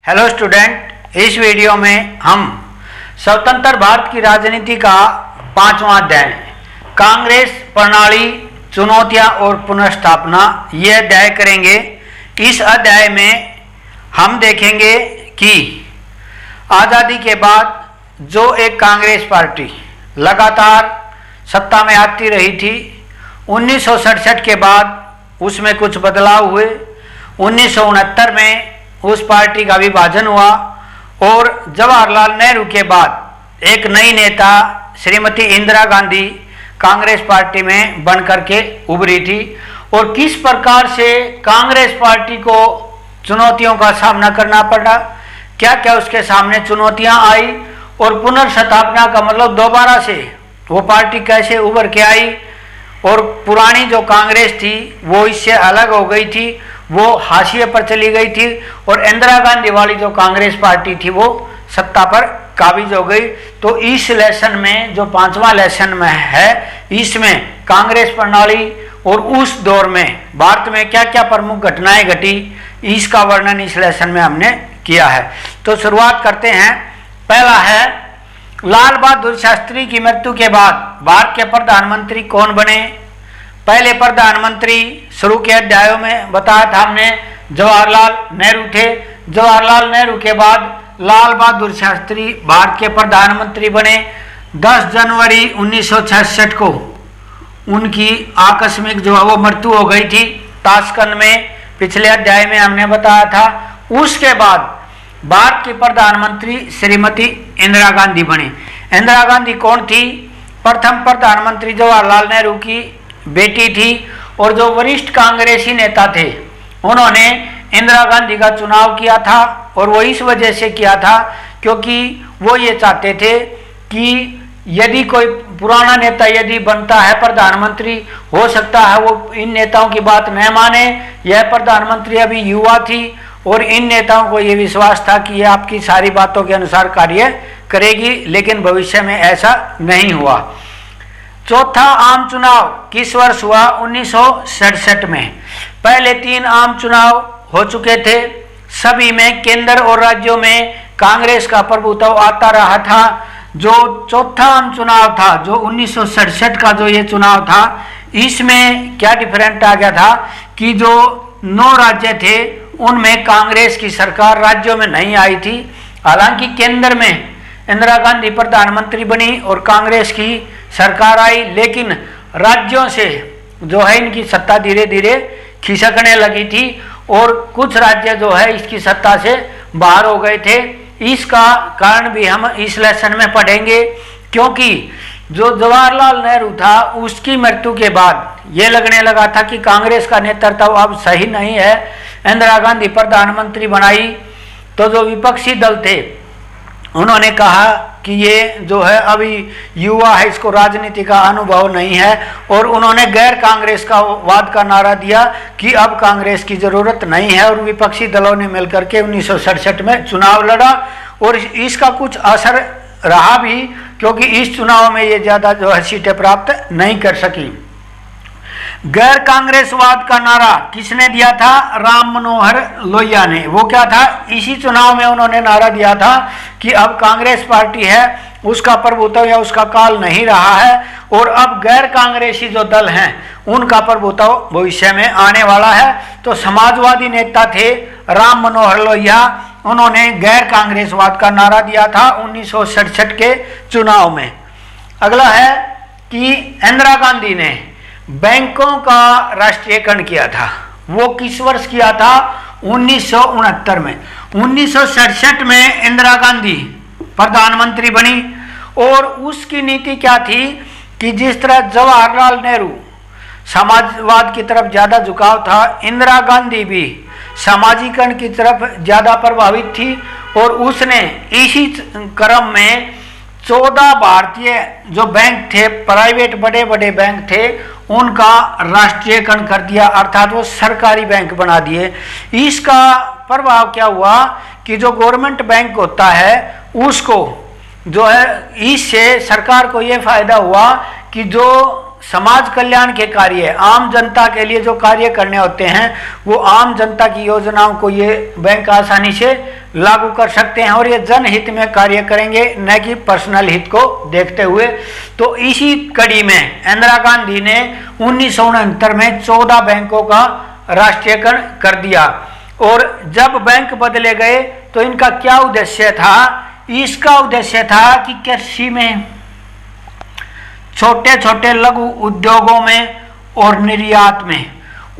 Hello student, इस video में हम स्वतंत्र भारत की राजनीति का 5वां अध्याय कांग्रेस प्रणाली, चुनौतियां और पुनर्स्थापना यह अध्याय करेंगे। इस अध्याय में हम देखेंगे कि आज़ादी के बाद जो एक कांग्रेस पार्टी लगातार सत्ता में आती रही थी, 1967 के बाद उसमें कुछ बदलाव हुए। 1969 में उस पार्टी का विभाजन हुआ और जवाहरलाल नेहरू के बाद एक नई नेता श्रीमती इंदिरा गांधी कांग्रेस पार्टी में बन करके उभरी थी। और किस प्रकार से कांग्रेस पार्टी को चुनौतियों का सामना करना पड़ा, क्या क्या उसके सामने चुनौतियां आई और पुनर्स्थापना का मतलब दोबारा से वो पार्टी कैसे उभर के आई और पुरानी जो कांग्रेस थी वो इससे अलग हो गई थी, वो हाशिए पर चली गई थी और इंदिरा गांधी वाली जो कांग्रेस पार्टी थी वो सत्ता पर काबिज हो गई। तो इस लेसन में जो 5वां लेसन में है, इसमें कांग्रेस प्रणाली और उस दौर में भारत में क्या क्या प्रमुख घटनाएं घटी, इसका वर्णन इस लेसन में हमने किया है। तो शुरुआत करते हैं। पहला है, लाल बहादुर शास्त्री की मृत्यु के बाद भारत के प्रधानमंत्री कौन बने। पहले प्रधानमंत्री शुरू के अध्यायों में बताया था हमने, जवाहरलाल नेहरू थे। जवाहरलाल नेहरू के बाद लाल बहादुर शास्त्री भारत के प्रधानमंत्री बने। 10 जनवरी 1966 को उनकी आकस्मिक जो है वो मृत्यु हो गई थी ताशकंद में, पिछले अध्याय में हमने बताया था। उसके बाद भारत की प्रधानमंत्री श्रीमती इंदिरा गांधी बनी। इंदिरा गांधी कौन थी? प्रथम प्रधानमंत्री जवाहरलाल नेहरू की बेटी थी और जो वरिष्ठ कांग्रेसी नेता थे उन्होंने इंदिरा गांधी का चुनाव किया था। और वो इस वजह से किया था क्योंकि वो ये चाहते थे कि यदि कोई पुराना नेता यदि बनता है प्रधानमंत्री, हो सकता है वो इन नेताओं की बात न माने। यह प्रधानमंत्री अभी युवा थी और इन नेताओं को ये विश्वास था कि ये आपकी सारी बातों के अनुसार कार्य करेगी, लेकिन भविष्य में ऐसा नहीं हुआ। चौथा आम चुनाव किस वर्ष हुआ? 1967 में। पहले 3 आम चुनाव हो चुके थे, सभी में केंद्र और राज्यों में कांग्रेस का प्रभुत्व आता रहा था। जो चौथा आम चुनाव था, जो 1967 का जो ये चुनाव था, इसमें क्या डिफरेंट आ गया था कि जो 9 राज्य थे उनमें कांग्रेस की सरकार राज्यों में नहीं आई थी। हालांकि केंद्र में इंदिरा गांधी प्रधानमंत्री बनी और कांग्रेस की सरकार आई, लेकिन राज्यों से जो है इनकी सत्ता धीरे धीरे खिसकने लगी थी और कुछ राज्य जो है इसकी सत्ता से बाहर हो गए थे। इसका कारण भी हम इस लेसन में पढ़ेंगे, क्योंकि जो जवाहरलाल नेहरू था उसकी मृत्यु के बाद ये लगने लगा था कि कांग्रेस का नेतृत्व अब सही नहीं है। इंदिरा गांधी प्रधानमंत्री बनाई तो जो विपक्षी दल थे उन्होंने कहा कि ये जो है अभी युवा है, इसको राजनीति का अनुभव नहीं है, और उन्होंने गैर कांग्रेस का वाद का नारा दिया कि अब कांग्रेस की जरूरत नहीं है। और विपक्षी दलों ने मिलकर के 1967 में चुनाव लड़ा और इसका कुछ असर रहा भी, क्योंकि इस चुनाव में ये ज्यादा जो है सीटें प्राप्त नहीं कर सकी। गैर कांग्रेसवाद का नारा किसने दिया था? राम मनोहर लोहिया ने। वो क्या था? इसी चुनाव में उन्होंने नारा दिया था कि अब कांग्रेस पार्टी है उसका प्रभुत्व या उसका काल नहीं रहा है और अब गैर कांग्रेसी जो दल हैं उनका प्रभुत्व भविष्य में आने वाला है। तो समाजवादी नेता थे राम मनोहर लोहिया, उन्होंने गैर कांग्रेसवाद का नारा दिया था 1967 के चुनाव में। अगला है कि इंदिरा गांधी ने बैंकों का राष्ट्रीयकरण किया था। वो किस वर्ष किया था? 1969 में। 1967 में इंदिरा गांधी प्रधानमंत्री बनी और उसकी नीति क्या थी कि जिस तरह जवाहरलाल नेहरू समाजवाद की तरफ ज़्यादा झुकाव था, इंदिरा गांधी भी सामाजिकरण की तरफ ज़्यादा प्रभावित थी और उसने इसी क्रम में 14 भारतीय जो बैंक थे, प्राइवेट बड़े बड़े बैंक थे, उनका राष्ट्रीयकरण कर दिया, अर्थात वो सरकारी बैंक बना दिए। इसका प्रभाव क्या हुआ कि जो गवर्नमेंट बैंक होता है उसको जो है, इससे सरकार को ये फायदा हुआ कि जो समाज कल्याण के कार्य, आम जनता के लिए जो कार्य करने होते हैं, वो आम जनता की योजनाओं को ये बैंक आसानी से लागू कर सकते हैं और ये जनहित में कार्य करेंगे, न कि पर्सनल हित को देखते हुए। तो इसी कड़ी में इंदिरा गांधी ने 1969 में 14 बैंकों का राष्ट्रीयकरण कर दिया। और जब बैंक बदले गए तो इनका क्या उद्देश्य था? इसका उद्देश्य था कि कृषि में, छोटे छोटे लघु उद्योगों में और निर्यात में,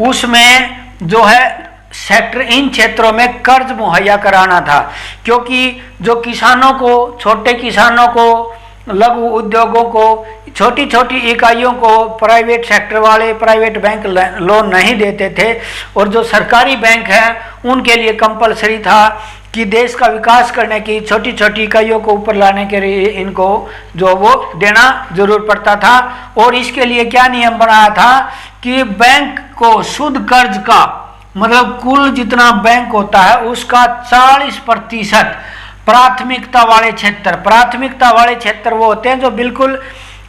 उसमें जो है सेक्टर, इन क्षेत्रों में कर्ज मुहैया कराना था। क्योंकि जो किसानों को, छोटे किसानों को, लघु उद्योगों को, छोटी छोटी इकाइयों को प्राइवेट सेक्टर वाले, प्राइवेट बैंक लोन नहीं देते थे और जो सरकारी बैंक हैं उनके लिए कंपलसरी था कि देश का विकास करने की, छोटी छोटी इकाइयों को ऊपर लाने के लिए इनको जो वो देना जरूर पड़ता था। और इसके लिए क्या नियम बनाया था कि बैंक को शुद्ध कर्ज का, मतलब कुल जितना बैंक होता है उसका 40% प्राथमिकता वाले क्षेत्र, प्राथमिकता वाले क्षेत्र वो होते हैं जो बिल्कुल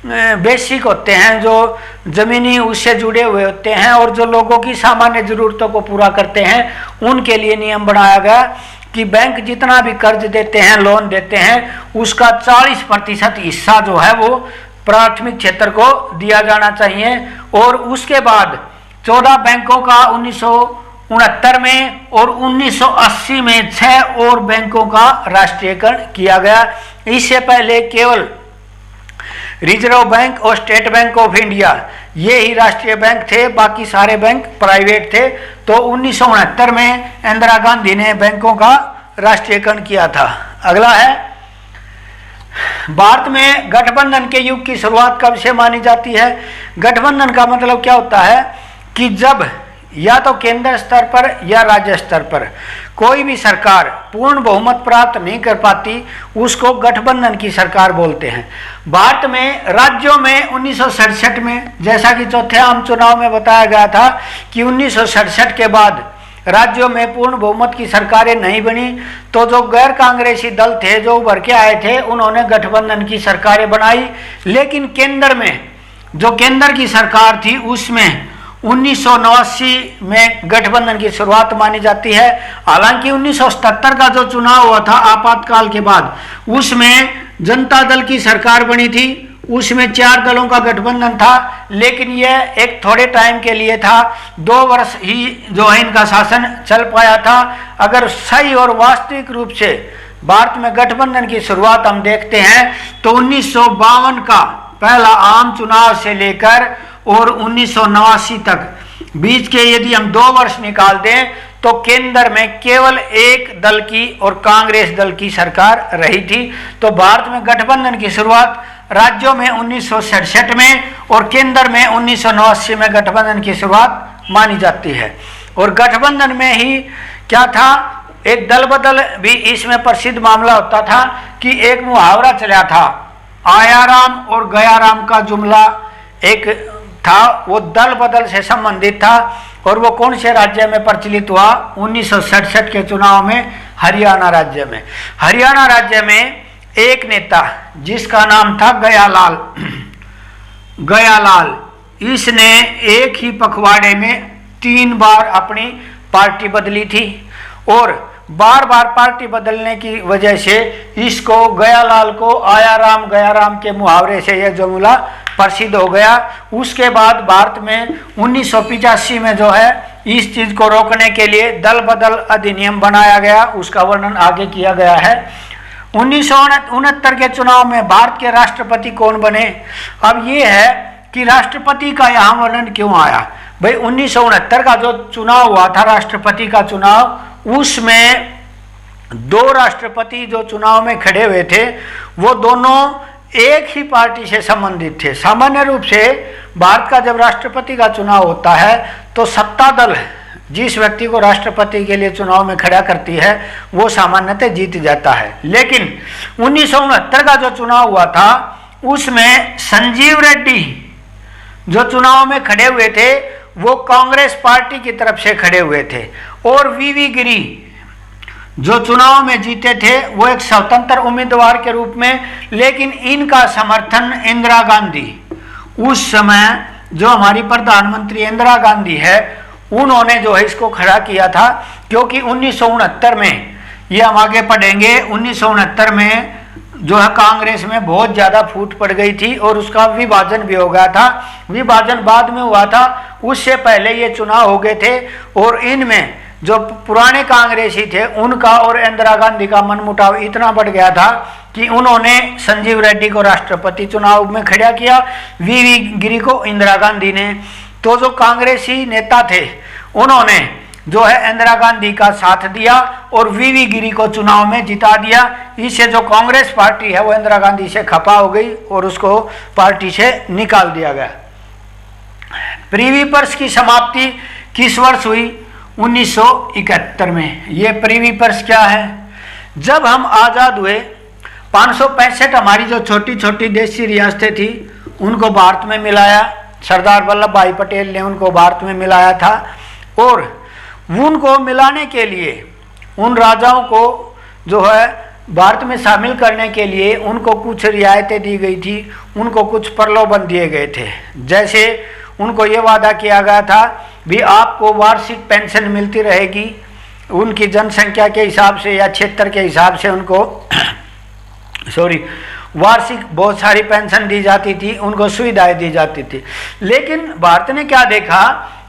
बेसिक होते हैं, जो जमीनी उससे जुड़े हुए होते हैं और जो लोगों की सामान्य जरूरतों को पूरा करते हैं, उनके लिए नियम बनाया गया कि बैंक जितना भी कर्ज देते हैं, लोन देते हैं, उसका 40% हिस्सा जो है वो प्राथमिक क्षेत्र को दिया जाना चाहिए। और उसके बाद 14 बैंकों का 1969 में और 1980 में 6 और बैंकों का राष्ट्रीयकरण किया गया। इससे पहले केवल रिजर्व बैंक और स्टेट बैंक ऑफ इंडिया ये ही राष्ट्रीय बैंक थे, बाकी सारे बैंक प्राइवेट थे। तो 1969 में इंदिरा गांधी ने बैंकों का राष्ट्रीयकरण किया था। अगला है, भारत में गठबंधन के युग की शुरुआत कब से मानी जाती है? गठबंधन का मतलब क्या होता है कि जब या तो केंद्र स्तर पर या राज्य स्तर पर कोई भी सरकार पूर्ण बहुमत प्राप्त नहीं कर पाती, उसको गठबंधन की सरकार बोलते हैं। भारत में राज्यों में 1967 में, जैसा कि चौथे आम चुनाव में बताया गया था कि 1967 के बाद राज्यों में पूर्ण बहुमत की सरकारें नहीं बनी, तो जो गैर कांग्रेसी दल थे जो उभर के आए थे, उन्होंने गठबंधन की सरकारें बनाई। लेकिन केंद्र में जो केंद्र की सरकार थी उसमें 1989 में गठबंधन की शुरुआत मानी जाती है। हालांकि 1977 का जो चुनाव हुआ था आपातकाल के बाद, उसमें जनता दल की सरकार बनी थी, उसमें 4 दलों का गठबंधन था। लेकिन यह एक थोड़े टाइम के लिए था, 2 वर्ष ही जो है इनका शासन चल पाया था। अगर सही और वास्तविक रूप से भारत में गठबंधन की शुरुआत हम देखते हैं तो 1952 का पहला आम चुनाव से लेकर और 1989 तक बीच के यदि हम 2 वर्ष निकाल दें तो केंद्र में केवल एक दल की और कांग्रेस दल की सरकार रही थी। तो भारत में गठबंधन की शुरुआत राज्यों में 1967 में और केंद्र में 1989 में गठबंधन की शुरुआत मानी जाती है। और गठबंधन में ही क्या था, एक दल बदल भी इसमें प्रसिद्ध मामला होता था कि एक मुहावरा चला था, आया राम और गया राम का जुमला एक था, वो दल बदल से संबंधित था। और वो कौन से राज्य में प्रचलित हुआ? 1967 के चुनाव में हरियाणा राज्य में। हरियाणा राज्य में एक नेता जिसका नाम था गयालाल, गयालाल, इसने एक ही पखवाड़े में 3 बार अपनी पार्टी बदली थी और बार बार पार्टी बदलने की वजह से इसको गयालाल को आया राम गया राम के मुहावरे से यह जुमला प्रसिद्ध हो गया। उसके बाद भारत में 1985 में जो है इस चीज को रोकने के लिए दल बदल अधिनियम बनाया गया, उसका वर्णन आगे किया गया है। 1969 के चुनाव में भारत के राष्ट्रपति कौन बने? अब ये है कि राष्ट्रपति का यहाँ वर्णन क्यों आया भाई? 1969 का जो चुनाव हुआ था राष्ट्रपति का चुनाव, उसमें 2 राष्ट्रपति जो चुनाव में खड़े हुए थे वो दोनों एक ही पार्टी से संबंधित थे। सामान्य रूप से भारत का जब राष्ट्रपति का चुनाव होता है तो सत्ता दल जिस व्यक्ति को राष्ट्रपति के लिए चुनाव में खड़ा करती है वो सामान्यतः जीत जाता है। लेकिन 1969 का जो चुनाव हुआ था उसमें संजीव रेड्डी जो चुनाव में खड़े हुए थे वो कांग्रेस पार्टी की तरफ से खड़े हुए थे और वीवी गिरी जो चुनाव में जीते थे वो एक स्वतंत्र उम्मीदवार के रूप में। लेकिन इनका समर्थन इंदिरा गांधी उस समय जो हमारी प्रधानमंत्री इंदिरा गांधी है, उन्होंने जो है इसको खड़ा किया था। क्योंकि 1969 में, ये हम आगे पढ़ेंगे, 1969 में जो है कांग्रेस में बहुत ज़्यादा फूट पड़ गई थी और उसका विभाजन भी हो गया था। विभाजन बाद में हुआ था, उससे पहले ये चुनाव हो गए थे। और इनमें जो पुराने कांग्रेसी थे, उनका और इंदिरा गांधी का मनमुटाव इतना बढ़ गया था कि उन्होंने संजीव रेड्डी को राष्ट्रपति चुनाव में खड़ा किया, वीवी गिरी को इंदिरा गांधी ने। तो जो कांग्रेसी नेता थे, उन्होंने जो है इंदिरा गांधी का साथ दिया और वीवी गिरी को चुनाव में जिता दिया। इससे जो कांग्रेस पार्टी है वो इंदिरा गांधी से खफा हो गई और उसको पार्टी से निकाल दिया गया। प्रिवी पर्स की समाप्ति किस वर्ष हुई? 1971 में। ये प्रिवी पर्स क्या है? जब हम आज़ाद हुए, 565 हमारी जो छोटी छोटी देशी रियासतें थी उनको भारत में मिलाया। सरदार वल्लभ भाई पटेल ने उनको भारत में मिलाया था और उनको मिलाने के लिए, उन राजाओं को जो है भारत में शामिल करने के लिए उनको कुछ रियायतें दी गई थी, उनको कुछ प्रलोभन दिए गए थे। जैसे उनको ये वादा किया गया था भी आपको वार्षिक पेंशन मिलती रहेगी, उनकी जनसंख्या के हिसाब से या क्षेत्र के हिसाब से उनको वार्षिक बहुत सारी पेंशन दी जाती थी, उनको सुविधाएं दी जाती थी। लेकिन भारत ने क्या देखा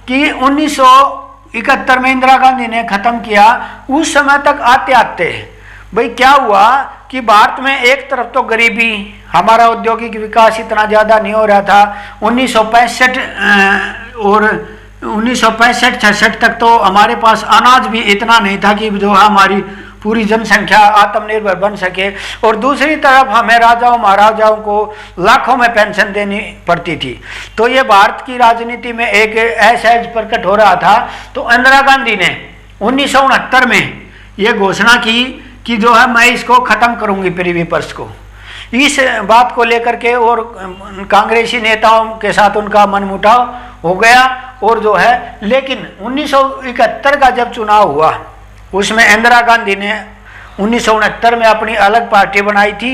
कि 1971 में इंदिरा गांधी ने खत्म किया। उस समय तक आते आते भाई क्या हुआ कि भारत में एक तरफ तो गरीबी, हमारा औद्योगिक विकास इतना ज़्यादा नहीं हो रहा था। 1965 और 1965-66 तक तो हमारे पास अनाज भी इतना नहीं था कि जो हमारी पूरी जनसंख्या आत्मनिर्भर बन सके। और दूसरी तरफ हमें राजाओं महाराजाओं को लाखों में पेंशन देनी पड़ती थी। तो ये भारत की राजनीति में एक असहज प्रकट हो रहा था। तो इंदिरा गांधी ने 1969 में ये घोषणा की कि जो है मैं इसको ख़त्म करूंगी, प्रिवी पर्स को। इस बात को लेकर के और कांग्रेसी नेताओं के साथ उनका मनमुटाव हो गया और जो है, लेकिन 1971 का जब चुनाव हुआ उसमें इंदिरा गांधी ने 1969 में अपनी अलग पार्टी बनाई थी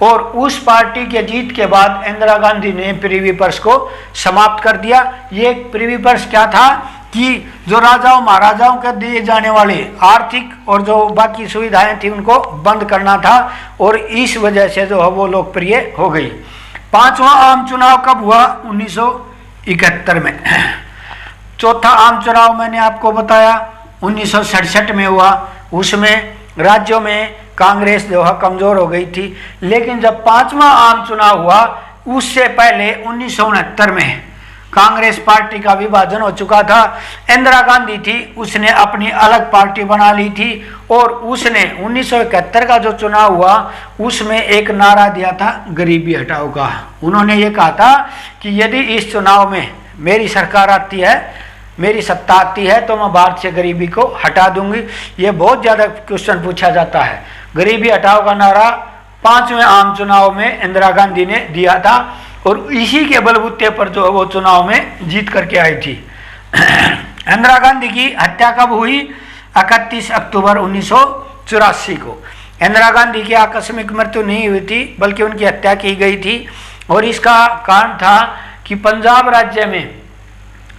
और उस पार्टी के जीत के बाद इंदिरा गांधी ने प्रिवी पर्स को समाप्त कर दिया। ये प्रिवी पर्स क्या था कि जो राजाओं महाराजाओं के दिए जाने वाले आर्थिक और जो बाकी सुविधाएं थी उनको बंद करना था और इस वजह से जो है वो लोकप्रिय हो गई। 5वां आम चुनाव कब हुआ? 1971 में। चौथा आम चुनाव मैंने आपको बताया 1967 में हुआ। उसमें राज्यों में कांग्रेस जो है कमजोर हो गई थी। लेकिन जब 5वां आम चुनाव हुआ उससे पहले 1969 में कांग्रेस पार्टी का विभाजन हो चुका था। इंदिरा गांधी थी, उसने अपनी अलग पार्टी बना ली थी और उसने 1971 का जो चुनाव हुआ उसमें एक नारा दिया था गरीबी हटाओ का। उन्होंने ये कहा था कि यदि इस चुनाव में मेरी सरकार आती है, मेरी सत्ता आती है तो मैं भारत से गरीबी को हटा दूंगी। ये बहुत ज़्यादा क्वेश्चन पूछा जाता है। गरीबी हटाओ का नारा 5वें आम चुनाव में इंदिरा गांधी ने दिया था और इसी के बलबूते पर जो है वो चुनाव में जीत करके आई थी। इंदिरा गांधी की हत्या कब हुई? 31 अक्टूबर 1984 को। इंदिरा गांधी की आकस्मिक मृत्यु नहीं हुई थी बल्कि उनकी हत्या की गई थी और इसका कारण था कि पंजाब राज्य में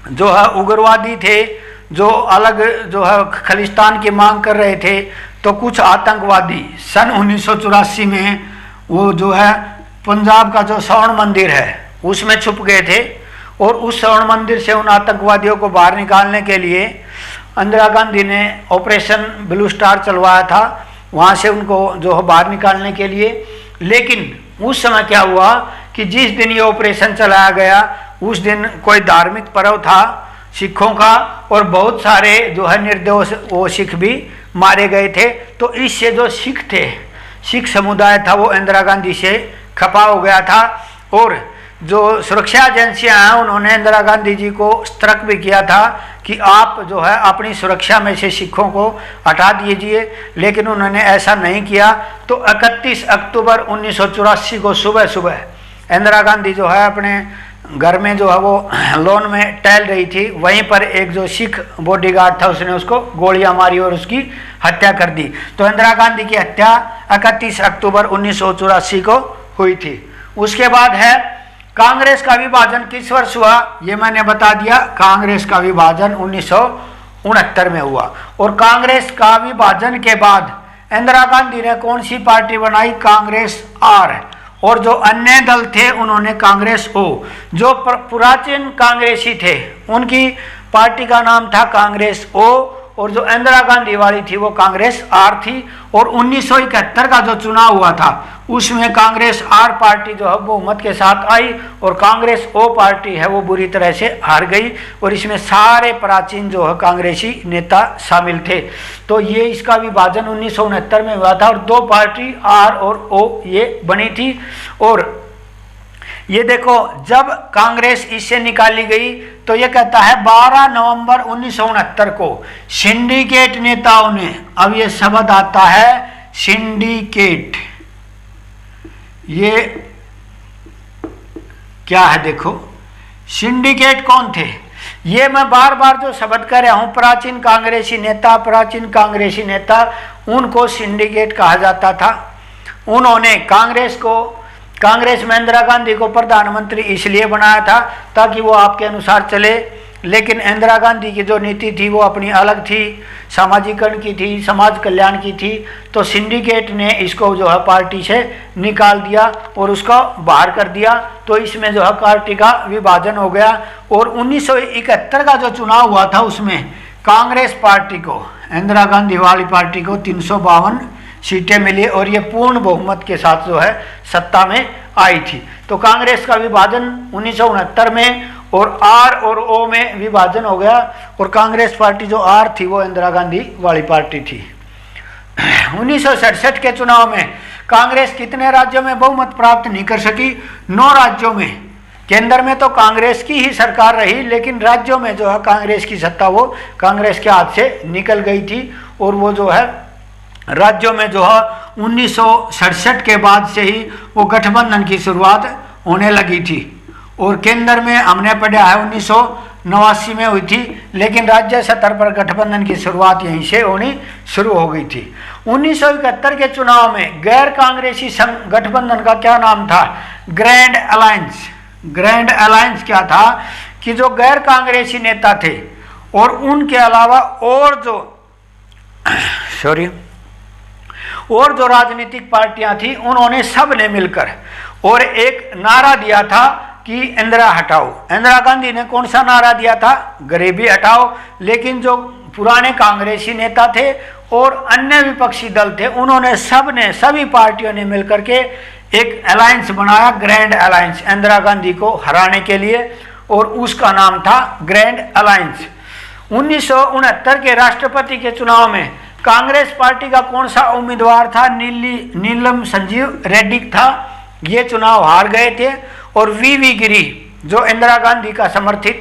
जो है उग्रवादी थे, जो अलग जो है खालिस्तान की मांग कर रहे थे। तो कुछ आतंकवादी सन 1984 में वो जो है पंजाब का जो स्वर्ण मंदिर है उसमें छुप गए थे और उस स्वर्ण मंदिर से उन आतंकवादियों को बाहर निकालने के लिए इंदिरा गांधी ने ऑपरेशन ब्लू स्टार चलवाया था, वहाँ से उनको जो है बाहर निकालने के लिए। लेकिन उस समय क्या हुआ कि जिस दिन ये ऑपरेशन चलाया गया उस दिन कोई धार्मिक पर्व था सिखों का और बहुत सारे जो है निर्दोष वो सिख भी मारे गए थे। तो इससे जो सिख थे, सिख समुदाय था, वो इंदिरा गांधी से खपा हो गया था और जो सुरक्षा एजेंसियां हैं उन्होंने इंदिरा गांधी जी को सतर्क भी किया था कि आप जो है अपनी सुरक्षा में से सिखों को हटा दीजिए, लेकिन उन्होंने ऐसा नहीं किया। तो 31 अक्टूबर 1984 को सुबह सुबह इंदिरा गांधी जो है अपने घर में जो है वो लॉन में टहल रही थी, वहीं पर एक जो सिख बॉडीगार्ड था उसने उसको गोलियां मारी और उसकी हत्या कर दी। तो इंदिरा गांधी की हत्या 31 अक्टूबर 1984 को हुई थी। उसके बाद है कांग्रेस का विभाजन किस वर्ष हुआ, ये मैंने बता दिया। कांग्रेस का विभाजन 1969 में हुआ। और कांग्रेस का विभाजन के बाद इंदिरा गांधी ने कौन सी पार्टी बनाई, कांग्रेस आर। और जो अन्य दल थे उन्होंने कांग्रेस ओ। जो प्राचीन कांग्रेसी थे उनकी पार्टी का नाम था कांग्रेस ओ, और जो इंदिरा गांधी वाली थी वो कांग्रेस आर थी। और 1971 का जो चुनाव हुआ था उसमें कांग्रेस आर पार्टी जो है बहुमत के साथ आई, और कांग्रेस ओ पार्टी है वो बुरी तरह से हार गई। और इसमें सारे प्राचीन जो है कांग्रेसी नेता शामिल थे। तो ये इसका विभाजन 1969 में हुआ था, और दो पार्टी आर और ओ ये बनी थी। और ये देखो, जब कांग्रेस इससे निकाली गई तो ये कहता है 12 नवंबर 1969 को सिंडिकेट नेताओं ने, अब ये शब्द आता है सिंडिकेट, ये क्या है देखो, सिंडिकेट कौन थे, ये मैं बार बार जो शब्द कर रहा हूं, प्राचीन कांग्रेसी नेता उनको सिंडिकेट कहा जाता था। उन्होंने कांग्रेस में इंदिरा गांधी को प्रधानमंत्री इसलिए बनाया था ताकि वो आपके अनुसार चले, लेकिन इंदिरा गांधी की जो नीति थी वो अपनी अलग थी, सामाजिकरण की थी, समाज कल्याण की थी। तो सिंडिकेट ने इसको जो है पार्टी से निकाल दिया और उसको बाहर कर दिया। तो इसमें जो है पार्टी का विभाजन हो गया। और 1971 का जो चुनाव हुआ था उसमें कांग्रेस पार्टी को, इंदिरा गांधी वाली पार्टी को 352 सीटें मिली, और ये पूर्ण बहुमत के साथ जो है सत्ता में आई थी। तो कांग्रेस का विभाजन 1969 में, और आर और ओ में विभाजन हो गया। और कांग्रेस पार्टी जो आर थी वो इंदिरा गांधी वाली पार्टी थी। 1967 के चुनाव में कांग्रेस कितने राज्यों में बहुमत प्राप्त नहीं कर सकी, 9 राज्यों में। केंद्र में तो कांग्रेस की ही सरकार रही, लेकिन राज्यों में जो है कांग्रेस की सत्ता वो कांग्रेस के हाथ से निकल गई थी। और वो जो है राज्यों में जो है 1967 के बाद से ही वो गठबंधन की शुरुआत होने लगी थी। और केंद्र में हमने पढ़ा है 1989 में हुई थी, लेकिन राज्य स्तर पर गठबंधन की शुरुआत यहीं से होनी शुरू हो गई थी। 1971 के चुनाव में गैर कांग्रेसी गठबंधन का क्या नाम था, ग्रैंड अलायंस। ग्रैंड अलायंस क्या था कि जो गैर कांग्रेसी नेता थे और उनके अलावा और जो राजनीतिक पार्टियां थी उन्होंने सब ने मिलकर और एक नारा दिया था कि इंदिरा हटाओ। इंदिरा गांधी ने कौन सा नारा दिया था, गरीबी हटाओ। लेकिन जो पुराने कांग्रेसी नेता थे और अन्य विपक्षी दल थे उन्होंने सभी पार्टियों ने मिलकर के एक अलायंस बनाया, ग्रैंड अलायंस, इंदिरा गांधी को हराने के लिए, और उसका नाम था ग्रैंड अलायंस। 1969 के राष्ट्रपति के चुनाव में कांग्रेस पार्टी का कौन सा उम्मीदवार था, नीलम संजीव रेड्डी था। ये चुनाव हार गए थे। और वी गिरी जो इंदिरा गांधी का समर्थित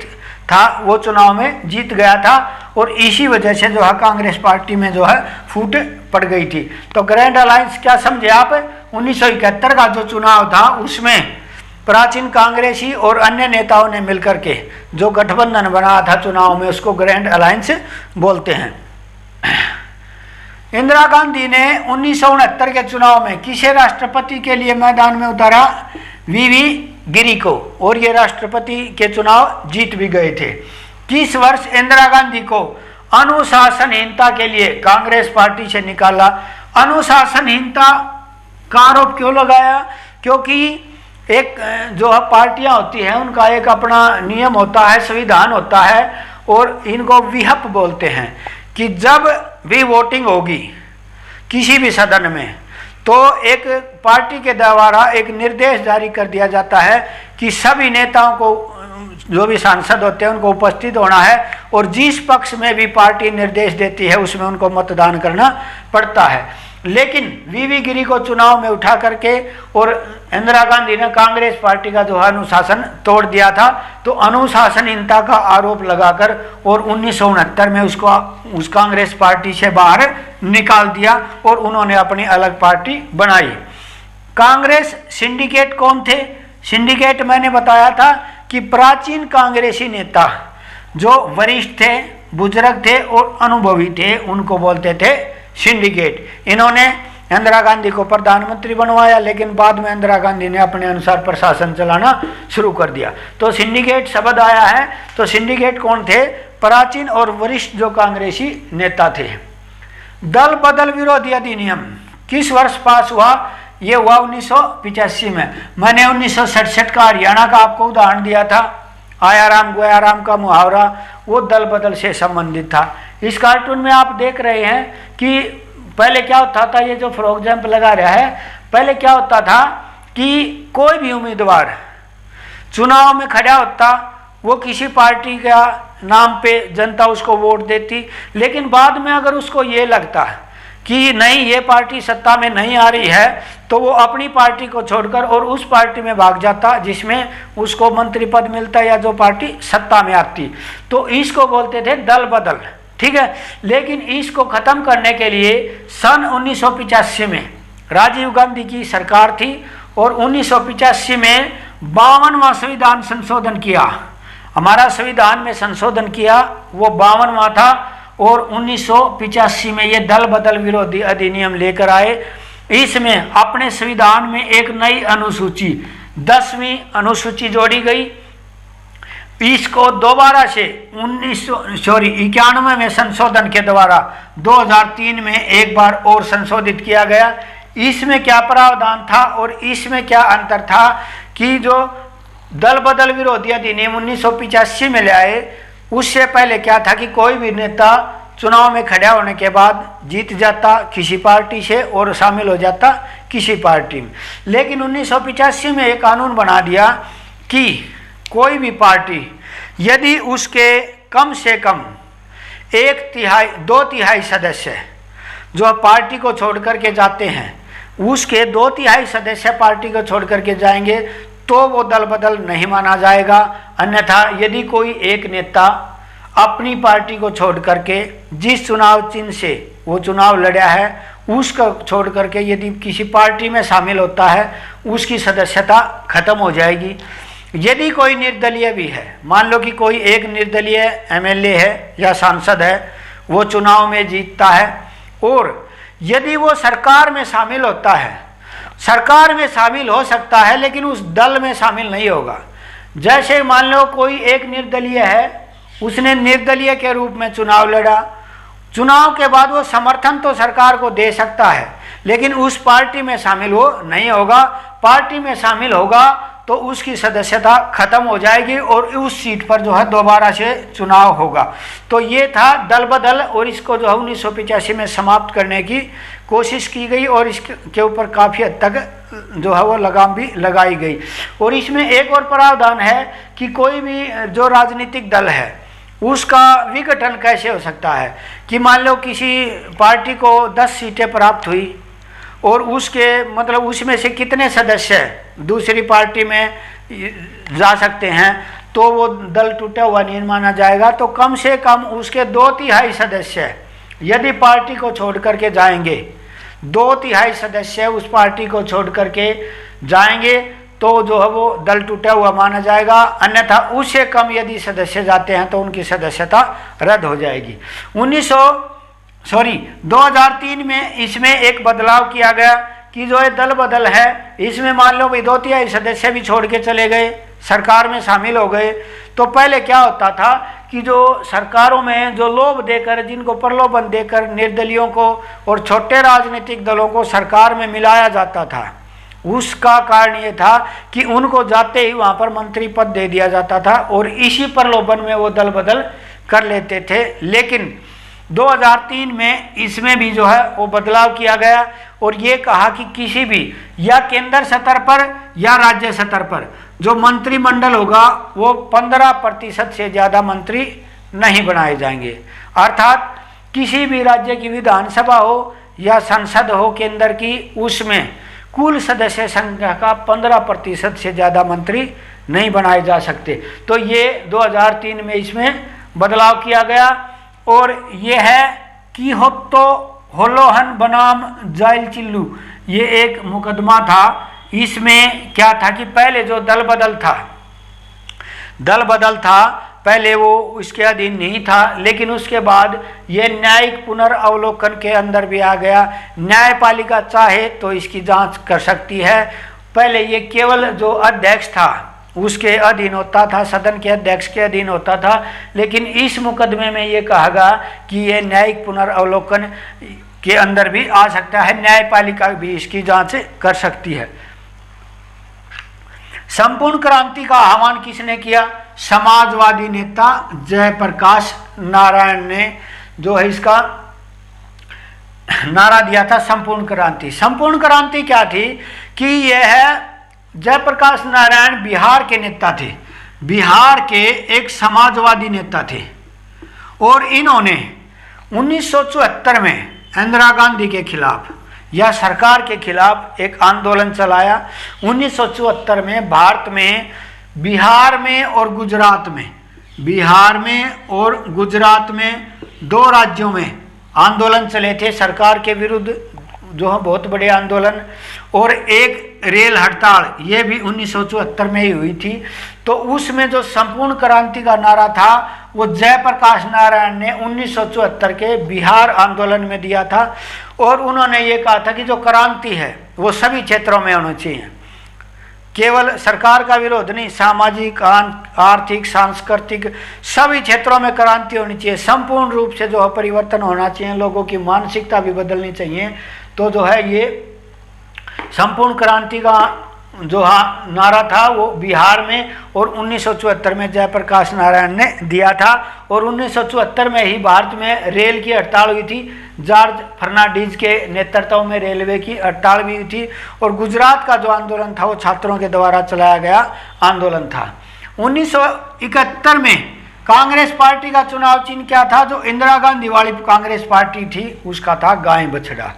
था वो चुनाव में जीत गया था। और इसी वजह से जो है कांग्रेस पार्टी में जो है फूट पड़ गई थी। तो ग्रैंड अलायंस क्या समझे आप, 1971 का जो चुनाव था उसमें प्राचीन कांग्रेसी और अन्य नेताओं ने मिलकर के जो गठबंधन बनाया था चुनाव में उसको ग्रैंड अलायंस बोलते हैं। इंदिरा गांधी ने 1969 के चुनाव में किसे राष्ट्रपति के लिए मैदान में उतारा, वी गिरी को, और ये राष्ट्रपति के चुनाव जीत भी गए थे। किस वर्ष इंदिरा गांधी को अनुशासनहीनता के लिए कांग्रेस पार्टी से निकाला। अनुशासनहीनता का आरोप क्यों लगाया, क्योंकि एक जो पार्टियां होती हैं उनका एक अपना नियम होता है, संविधान होता है, और इनको विहप बोलते हैं कि जब भी वोटिंग होगी किसी भी सदन में तो एक पार्टी के द्वारा एक निर्देश जारी कर दिया जाता है कि सभी नेताओं को, जो भी सांसद होते हैं उनको उपस्थित होना है, और जिस पक्ष में भी पार्टी निर्देश देती है उसमें उनको मतदान करना पड़ता है। लेकिन वी गिरी को चुनाव में उठा करके और इंदिरा गांधी ने कांग्रेस पार्टी का जो है अनुशासन तोड़ दिया था। तो अनुशासनहीनता का आरोप लगाकर और 1969 में उस कांग्रेस पार्टी से बाहर निकाल दिया और उन्होंने अपनी अलग पार्टी बनाई। कांग्रेस सिंडिकेट कौन थे, सिंडिकेट मैंने बताया था कि प्राचीन कांग्रेसी नेता जो वरिष्ठ थे, बुजुर्ग थे और अनुभवी थे उनको बोलते थे सिंडिकेट। इन्होंने इंदिरा गांधी को प्रधानमंत्री बनवाया, लेकिन बाद में इंदिरा गांधी ने अपने अनुसार प्रशासन चलाना शुरू कर दिया। तो सिंडिकेट शब्द आया है। तो सिंडिकेट कौन थे? प्राचीन और वरिष्ठ जो कांग्रेसी नेता थे। दल बदल विरोधी अधिनियम किस वर्ष पास हुआ? ये हुआ 1985 में। मैंने 1967 का हरियाणा का आपको उदाहरण दिया था, आयाराम गयाराम का मुहावरा, वो दल बदल से संबंधित था। इस कार्टून में आप देख रहे हैं कि पहले क्या होता था, ये जो फ्रॉक जंप लगा रहा है, पहले क्या होता था कि कोई भी उम्मीदवार चुनाव में खड़ा होता, वो किसी पार्टी का नाम पे जनता उसको वोट देती, लेकिन बाद में अगर उसको ये लगता कि नहीं ये पार्टी सत्ता में नहीं आ रही है, तो वो अपनी पार्टी को छोड़कर और उस पार्टी में भाग जाता जिसमें उसको मंत्री पद मिलता या जो पार्टी सत्ता में आती। तो इसको बोलते थे दल बदल, ठीक है। लेकिन इसको खत्म करने के लिए सन 1985 में राजीव गांधी की सरकार थी और 1985 में 52वां संविधान संशोधन किया। हमारा संविधान में संशोधन किया वो 52वां था और 1985 में ये दल बदल विरोधी अधिनियम लेकर आए। इसमें अपने संविधान में एक नई अनुसूची 10वीं अनुसूची जोड़ी गई। इसको दोबारा से 91 में संशोधन के द्वारा 2003 में एक बार और संशोधित किया गया। इसमें क्या प्रावधान था और इसमें क्या अंतर था कि जो दल बदल विरोधी अधिनियम 1985 में लाए, उससे पहले क्या था कि कोई भी नेता चुनाव में खड़ा होने के बाद जीत जाता किसी पार्टी से और शामिल हो जाता किसी पार्टी में। लेकिन 1985 में एक कानून बना दिया कि कोई भी पार्टी यदि उसके कम से कम 2/3 सदस्य जो पार्टी को छोड़ करके जाते हैं, उसके 2/3 सदस्य पार्टी को छोड़ करके जाएंगे तो वो दल बदल नहीं माना जाएगा। अन्यथा यदि कोई एक नेता अपनी पार्टी को छोड़ करके जिस चुनाव चिन्ह से वो चुनाव लड़ा है उसको छोड़ करके यदि किसी पार्टी में शामिल होता है, उसकी सदस्यता खत्म हो जाएगी। यदि कोई निर्दलीय भी है, मान लो कि कोई एक निर्दलीय एमएलए है या सांसद है, वो चुनाव में जीतता है और यदि वो सरकार में शामिल होता है, सरकार में शामिल हो सकता है लेकिन उस दल में शामिल नहीं होगा। जैसे मान लो कोई एक निर्दलीय है, उसने निर्दलीय के रूप में चुनाव लड़ा, चुनाव के बाद वो समर्थन तो सरकार को दे सकता है लेकिन उस पार्टी में शामिल वो नहीं होगा। पार्टी में शामिल होगा तो उसकी सदस्यता खत्म हो जाएगी और उस सीट पर जो है दोबारा से चुनाव होगा। तो ये था दल बदल और इसको जो है 1985 में समाप्त करने की कोशिश की गई और इसके ऊपर काफ़ी हद तक जो है वो लगाम भी लगाई गई। और इसमें एक और प्रावधान है कि कोई भी जो राजनीतिक दल है उसका विघटन कैसे हो सकता है कि मान लो किसी पार्टी को 10 सीटें प्राप्त हुई और उसके मतलब उसमें से कितने सदस्य दूसरी पार्टी में जा सकते हैं, तो वो दल टूटा हुआ नहीं माना जाएगा। तो कम से कम उसके 2/3 सदस्य यदि पार्टी को छोड़ करके जाएंगे, 2/3 सदस्य उस पार्टी को छोड़ करके जाएंगे तो जो है वो दल टूटा हुआ माना जाएगा। अन्यथा उससे कम यदि सदस्य जाते हैं तो उनकी सदस्यता रद्द हो जाएगी। 2003 में इसमें एक बदलाव किया गया कि जो ये दल बदल है इसमें मान लो भाई 2/3 सदस्य भी छोड़ के चले गए, सरकार में शामिल हो गए। तो पहले क्या होता था कि जो सरकारों में जो लोभ देकर, जिनको प्रलोभन देकर निर्दलियों को और छोटे राजनीतिक दलों को सरकार में मिलाया जाता था, उसका कारण ये था कि उनको जाते ही वहाँ पर मंत्री पद दे दिया जाता था और इसी प्रलोभन में वो दल बदल कर लेते थे। लेकिन 2003 में इसमें भी जो है वो बदलाव किया गया और ये कहा कि किसी भी या केंद्र स्तर पर या राज्य स्तर पर जो मंत्रिमंडल होगा वो 15% से ज़्यादा मंत्री नहीं बनाए जाएंगे। अर्थात किसी भी राज्य की विधानसभा हो या संसद हो केंद्र की, उसमें कुल सदस्य संख्या का 15% से ज़्यादा मंत्री नहीं बनाए जा सकते। तो ये 2003 में इसमें बदलाव किया गया। और ये है कि होत्तो होलोहन बनाम जाइल चिल्लू, ये एक मुकदमा था। इसमें क्या था कि पहले जो दल बदल था पहले वो उसके अधीन नहीं था, लेकिन उसके बाद ये न्यायिक पुनर्वलोकन के अंदर भी आ गया। न्यायपालिका चाहे तो इसकी जांच कर सकती है। पहले ये केवल जो अध्यक्ष था उसके अधीन होता था, सदन के अध्यक्ष के अधीन होता था, लेकिन इस मुकदमे में ये कहा गया कि ये न्यायिक पुनर्वलोकन के अंदर भी आ सकता है, न्यायपालिका भी इसकी जांच कर सकती है। संपूर्ण क्रांति का आह्वान किसने किया? समाजवादी नेता जयप्रकाश नारायण ने जो है इसका नारा दिया था, संपूर्ण क्रांति। संपूर्ण क्रांति क्या थी कि यह जयप्रकाश नारायण बिहार के नेता थे, बिहार के एक समाजवादी नेता थे, और इन्होंने 1974 में इंदिरा गांधी के खिलाफ या सरकार के खिलाफ एक आंदोलन चलाया। 1974 में भारत में बिहार में और गुजरात में, बिहार में और गुजरात में 2 राज्यों में आंदोलन चले थे सरकार के विरुद्ध, जो है बहुत बड़े आंदोलन, और एक रेल हड़ताल ये भी 1974 में ही हुई थी। तो उसमें जो संपूर्ण क्रांति का नारा था वो जयप्रकाश नारायण ने 1974 के बिहार आंदोलन में दिया था, और उन्होंने ये कहा था कि जो क्रांति है वो सभी क्षेत्रों में होनी चाहिए, केवल सरकार का विरोध नहीं, सामाजिक, आर्थिक, सांस्कृतिक सभी क्षेत्रों में क्रांति होनी चाहिए। संपूर्ण रूप से जो है परिवर्तन होना चाहिए, लोगों की मानसिकता भी बदलनी चाहिए। तो जो है ये संपूर्ण क्रांति का जो नारा था वो बिहार में और 1974 में जयप्रकाश नारायण ने दिया था, और 1974 में ही भारत में रेल की हड़ताल हुई थी। जॉर्ज फर्नांडीज के नेतृत्व में रेलवे की हड़ताल भी हुई थी, और गुजरात का जो आंदोलन था वो छात्रों के द्वारा चलाया गया आंदोलन था। 1971 में कांग्रेस पार्टी का चुनाव चिन्ह क्या था? जो इंदिरा गांधी वाली कांग्रेस पार्टी थी उसका था गाय बछड़ा।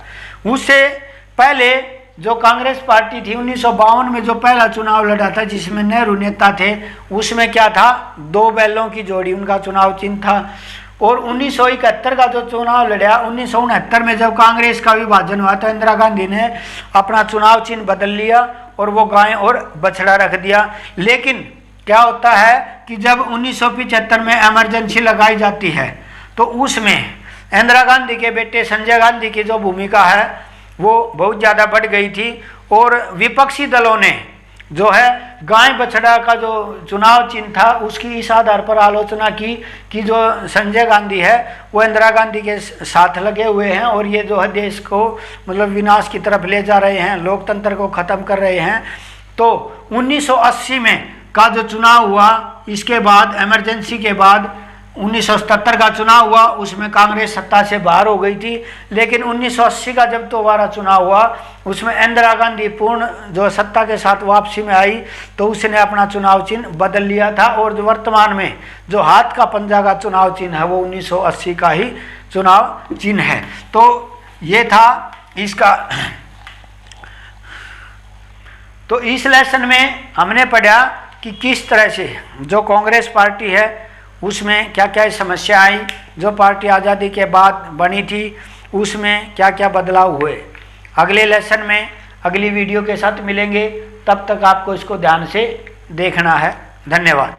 उससे पहले जो कांग्रेस पार्टी थी 1952 में जो पहला चुनाव लड़ा था जिसमें नेहरू नेता थे, उसमें क्या था? 2 बैलों की जोड़ी उनका चुनाव चिन्ह था। और 1971 का जो चुनाव लड़ा, 1969 में जब कांग्रेस का विभाजन हुआ तो इंदिरा गांधी ने अपना चुनाव चिन्ह बदल लिया और वो गाय और बछड़ा रख दिया। लेकिन क्या होता है कि जब 1975 में इमरजेंसी लगाई जाती है तो उसमें इंदिरा गांधी के बेटे संजय गांधी की जो भूमिका है वो बहुत ज़्यादा बढ़ गई थी, और विपक्षी दलों ने जो है गाय बछड़ा का जो चुनाव चिन्ह था उसकी इस आधार पर आलोचना की कि जो संजय गांधी है वो इंदिरा गांधी के साथ लगे हुए हैं और ये जो है देश को मतलब विनाश की तरफ ले जा रहे हैं, लोकतंत्र को ख़त्म कर रहे हैं। तो 1980 में का जो चुनाव हुआ, इसके बाद इमरजेंसी के बाद 1977 का चुनाव हुआ, उसमें कांग्रेस सत्ता से बाहर हो गई थी। लेकिन 1980 का जब दोबारा चुनाव हुआ उसमें इंदिरा गांधी पूर्ण जो सत्ता के साथ वापसी में आई तो उसने अपना चुनाव चिन्ह बदल लिया था, और जो वर्तमान में जो हाथ का पंजा का चुनाव चिन्ह है वो 1980 का ही चुनाव चिन्ह है। तो ये था इसका। तो इस लेसन में हमने पढ़ा कि किस तरह से जो कांग्रेस पार्टी है उसमें क्या क्या समस्या आई, जो पार्टी आज़ादी के बाद बनी थी उसमें क्या क्या बदलाव हुए। अगले लेसन में अगली वीडियो के साथ मिलेंगे, तब तक आपको इसको ध्यान से देखना है। धन्यवाद।